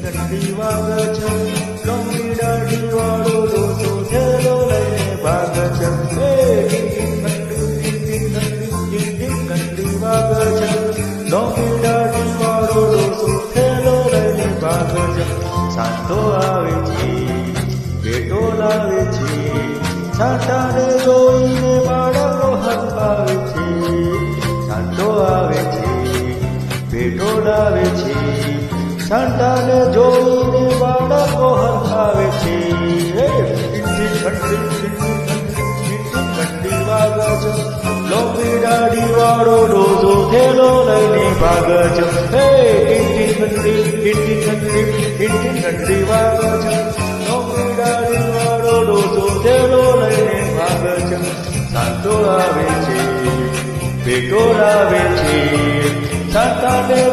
ઘંટી વાગે છે લોંગી દાઢી વાળો ડોસો થેલો લઈને ભાગે છે ઘંટી વાગે છે લોંગી દાઢી વાળો ડોસો થેલો લઈને ભાગે છે સાંતો આવે છે પેટો લાવે છે છાંટાને જોઈને બાળકો હસવાવે છે સાંતો આવે છે પેટો લાવે છે છાંટાને જોઈને બાળકો હસવાવે છે ઘંટી વાગે છે લોંગી દાઢી વાળો ડોસો થેલો લઈને ભાગે છે ઘંટી વાગે છે લોંગી દાઢી વાળો ડોસો થેલો લઈને ભાગે છે સાંતો આવે છે પેટો લાવે છે છાંટાને